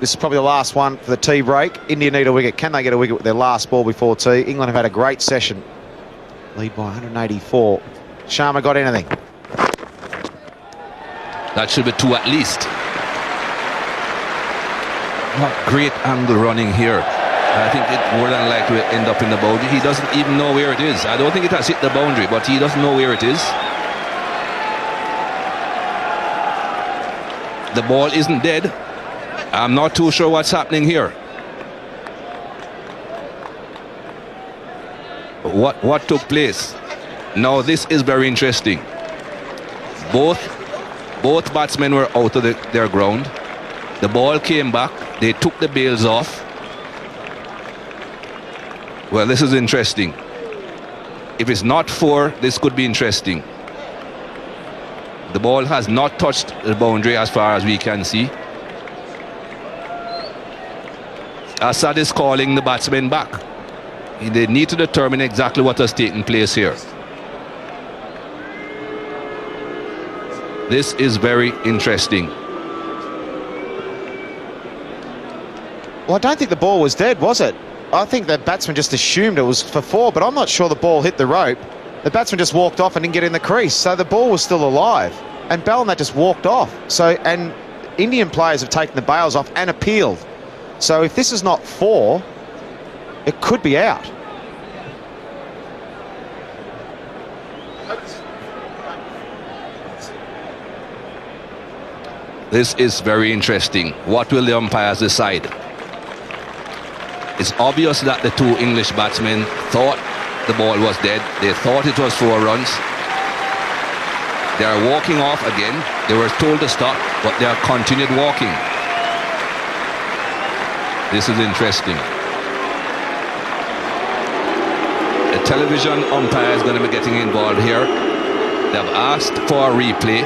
This is probably the last one for the tea break. India need a wicket. Can they get a wicket with their last ball before tea? England have had a great session. Lead by 184. Sharma got anything? That should be 2 at least. Not great angle running here. I think it more than likely will end up in the boundary. He doesn't even know where it is. I don't think it has hit the boundary, but he doesn't know where it is. The ball isn't dead. I'm not too sure what's happening here. What took place? Now this is very interesting. Both batsmen were out of their ground. The ball came back. They took the bails off. Well, this is interesting. If it's not 4, this could be interesting. The ball has not touched the boundary as far as we can see. Assad is calling the batsmen back. They need to determine exactly what has taken place here. This is very interesting. Well, I don't think the ball was dead, was it? I think the batsman just assumed it was for 4, but I'm not sure the ball hit the rope. The batsman just walked off and didn't get in the crease, so the ball was still alive. And Bell and that just walked off. So, and Indian players have taken the bails off and appealed. So if this is not 4, it could be out. This is very interesting. What will the umpires decide? It's obvious that the 2 English batsmen thought the ball was dead. They thought it was 4 runs. They are walking off again. They were told to stop, but they have continued walking. This is interesting. The television umpire is going to be getting involved here. They have asked for a replay.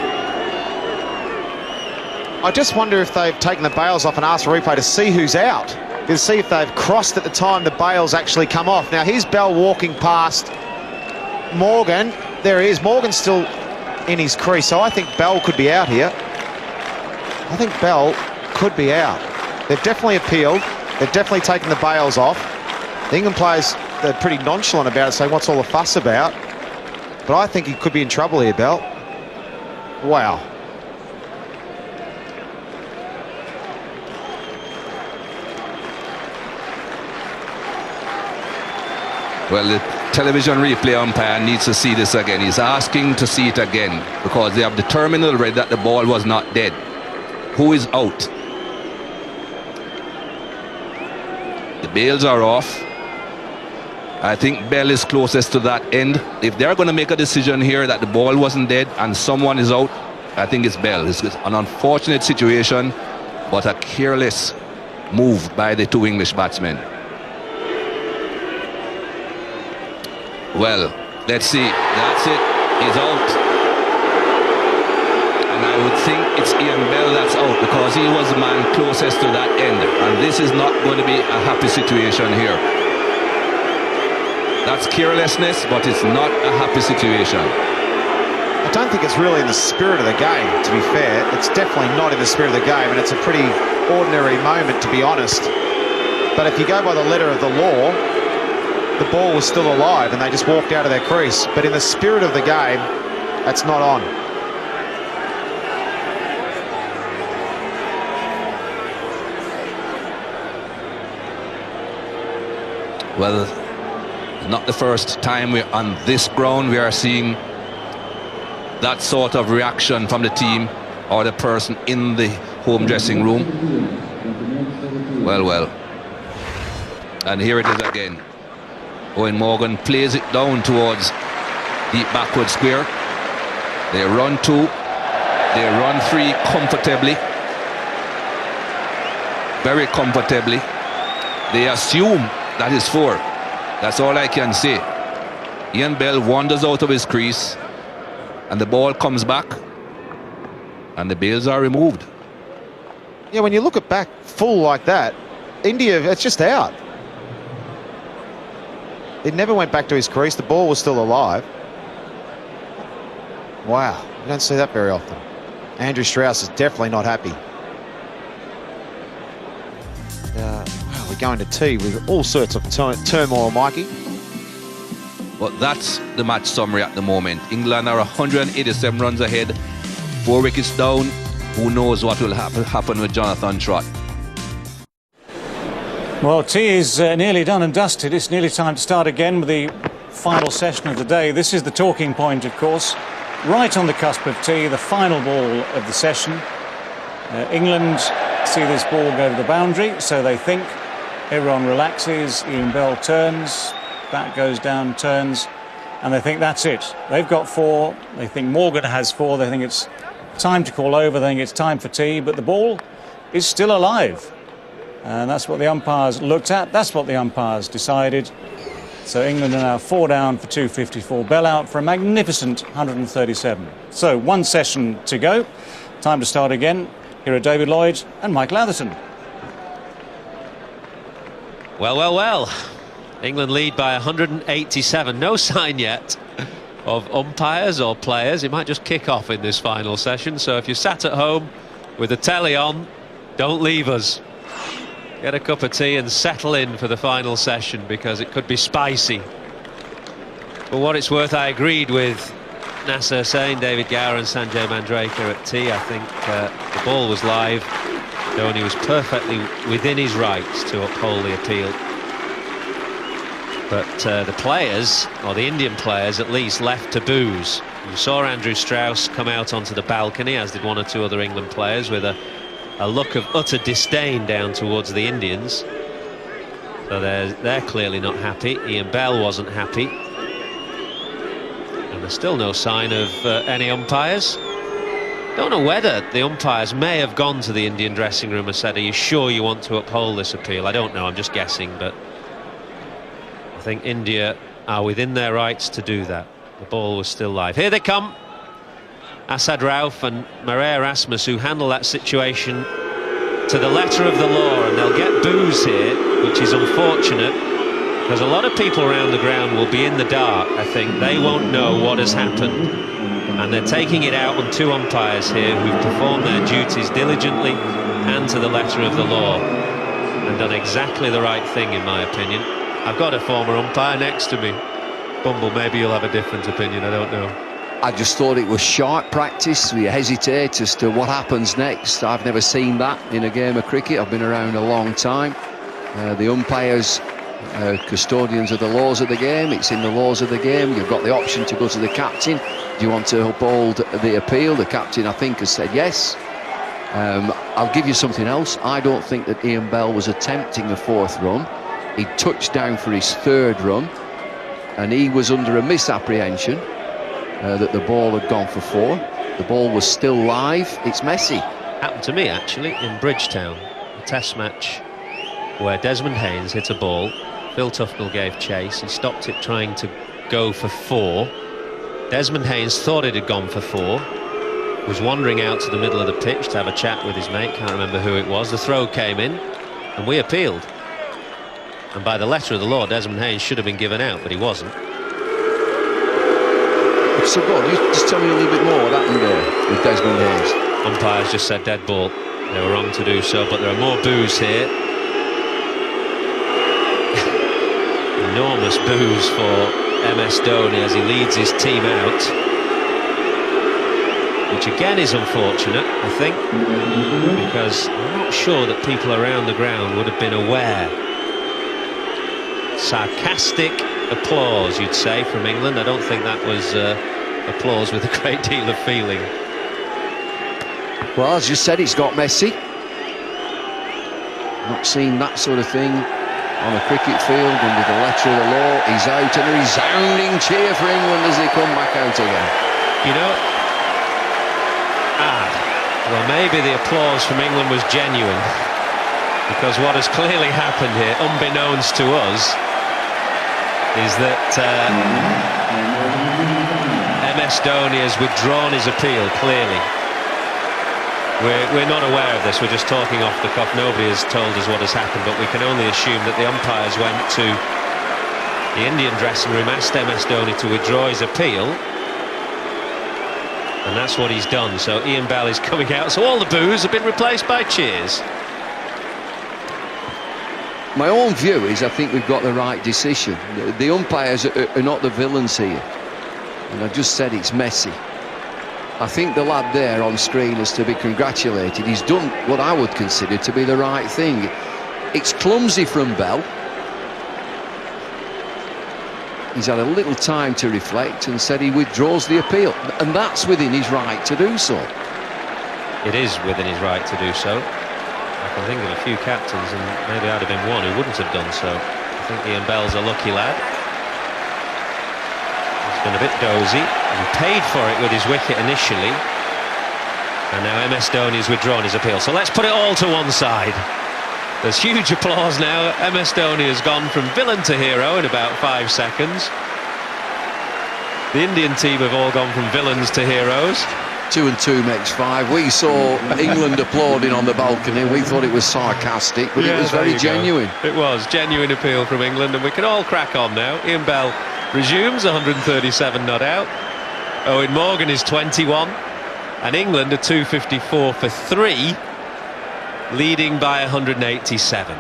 I just wonder if they've taken the bails off and asked for a replay to see who's out. To see if they've crossed at the time the bails actually come off. Now here's Bell walking past Morgan. There he is. Morgan's still in his crease, so I think Bell could be out here. I think Bell could be out. They've definitely appealed. They've definitely taken the bails off. The England players, they're pretty nonchalant about it, saying what's all the fuss about. But I think he could be in trouble here, Bell. Wow. Well, the television replay umpire needs to see this again. He's asking to see it again because they have determined already that the ball was not dead. Who is out? The bails are off. I think Bell is closest to that end. If they're going to make a decision here that the ball wasn't dead and someone is out, I think it's Bell. It's an unfortunate situation, but a careless move by the 2 English batsmen. Well, let's see. That's it. He's out. And I would think it's IONBell that's out because he was the man closest to that end. And this is not going to be a happy situation here. That's carelessness, but it's not a happy situation. I don't think it's really in the spirit of the game, to be fair. It's definitely not in the spirit of the game, and it's a pretty ordinary moment, to be honest. But if you go by the letter of the law, the ball was still alive and they just walked out of their crease. But in the spirit of the game, that's not on. Well, not the first time we're on this ground we are seeing that sort of reaction from the team or the person in the home dressing room. Well. And here it is again. Owen Morgan plays it down towards deep backward square. They run 2. They run 3 comfortably. Very comfortably. They assume that is 4. That's all I can say. IONBell wanders out of his crease and the ball comes back and the bails are removed. Yeah, when you look at back full like that, India, it's just out. It never went back to his crease. The ball was still alive. Wow, you don't see that very often. Andrew Strauss is definitely not happy. well, we're going to tea with all sorts of turmoil, Mikey. But that's the match summary at the moment. England are 187 runs ahead, 4 wickets down. Who knows what will happen with Jonathan Trott? Well, tea is nearly done and dusted. It's nearly time to start again with the final session of the day. This is the talking point, of course. Right on the cusp of tea, the final ball of the session. England see this ball go to the boundary, so they think. Everyone relaxes, IONBell turns, bat goes down, turns, and they think that's it. They've got 4, they think Morgan has 4, they think it's time to call over, they think it's time for tea, but the ball is still alive. And that's what the umpires looked at, that's what the umpires decided. So England are now 4 down for 254, Bell out for a magnificent 137. So 1 session to go, time to start again. Here are David Lloyd and Michael Atherton. Well. England lead by 187. No sign yet of umpires or players. It might just kick off in this final session. So if you're sat at home with the telly on, don't leave us. Get a cup of tea and settle in for the final session, because it could be spicy. For what it's worth, I agreed with Nasser Hussain, David Gower and Sanjay Mandraker at tea. I think the ball was live. Dhoni was perfectly within his rights to uphold the appeal. But the players, or the Indian players at least, left to booze. You saw Andrew Strauss come out onto the balcony, as did 1 or 2 other England players, with a look of utter disdain down towards the Indians. So they're clearly not happy. IONBell wasn't happy. And there's still no sign of any umpires. Don't know whether the umpires may have gone to the Indian dressing room and said, "Are you sure you want to uphold this appeal?" I don't know, I'm just guessing, but I think India are within their rights to do that. The ball was still live. Here they come. Asad Rauf and Marais Erasmus, who handle that situation to the letter of the law, and they'll get boos here, which is unfortunate, because a lot of people around the ground will be in the dark. I think they won't know what has happened, and they're taking it out on 2 umpires here who've performed their duties diligently and to the letter of the law, and done exactly the right thing, in my opinion. I've got a former umpire next to me. Bumble, maybe you'll have a different opinion, I don't know. I just thought it was sharp practice. We hesitate as to what happens next. I've never seen that in a game of cricket. I've been around a long time. The umpires, custodians of the laws of the game. It's in the laws of the game. You've got the option to go to the captain. Do you want to uphold the appeal? The captain, I think, has said yes. I'll give you something else. I don't think that IONBell was attempting a 4th run. He touched down for his 3rd run, and he was under a misapprehension that the ball had gone for 4. The ball was still live. It's messy. Happened to me, actually, in Bridgetown, a test match where Desmond Haynes hit a ball. Phil Tufnell gave chase. He stopped it trying to go for 4. Desmond Haynes thought it had gone for 4. Was wandering out to the middle of the pitch to have a chat with his mate. Can't remember who it was. The throw came in, and we appealed. And by the letter of the law, Desmond Haynes should have been given out, but he wasn't. So go on, you just tell me a little bit more what happened there with Desmond Haynes. Umpires just said dead ball. They were wrong to do so, but there are more boos here. Enormous boos for MS Dhoni as he leads his team out. Which again is unfortunate, I think, because I'm not sure that people around the ground would have been aware. Sarcastic applause, you'd say, from England. I don't think that was applause with a great deal of feeling. Well, as you said, it's got messy. Not seen that sort of thing on a cricket field, and with the letter of the law, he's out, and a resounding cheer for England as they come back out again. You know, well, maybe the applause from England was genuine, because what has clearly happened here, unbeknownst to us, is that MS Dhoni has withdrawn his appeal, clearly. We're not aware of this, we're just talking off the cuff. Nobody has told us what has happened, but we can only assume that the umpires went to the Indian dressing room, asked MS Dhoni to withdraw his appeal, and that's what he's done. So IONBell is coming out, so all the boos have been replaced by cheers. My own view is I think we've got the right decision. The umpires are not the villains here. And I've just said it's messy. I think the lad there on screen is to be congratulated. He's done what I would consider to be the right thing. It's clumsy from Bell. He's had a little time to reflect and said he withdraws the appeal. And that's within his right to do so. It is within his right to do so. I can think of a few captains, and maybe I'd have been one who wouldn't have done so. I think IONBell's a lucky lad. He's been a bit dozy. He paid for it with his wicket initially. And now MS Dhoni has withdrawn his appeal. So let's put it all to one side. There's huge applause now. MS Dhoni has gone from villain to hero in about 5 seconds. The Indian team have all gone from villains to heroes. 2 and 2 makes 5. We saw England applauding on the balcony. We thought it was sarcastic, but it was very genuine. It was genuine appeal from England, and we can all crack on now. IONBell resumes, 137 not out. Eoin Morgan is 21, and England are 254 for 3, leading by 187.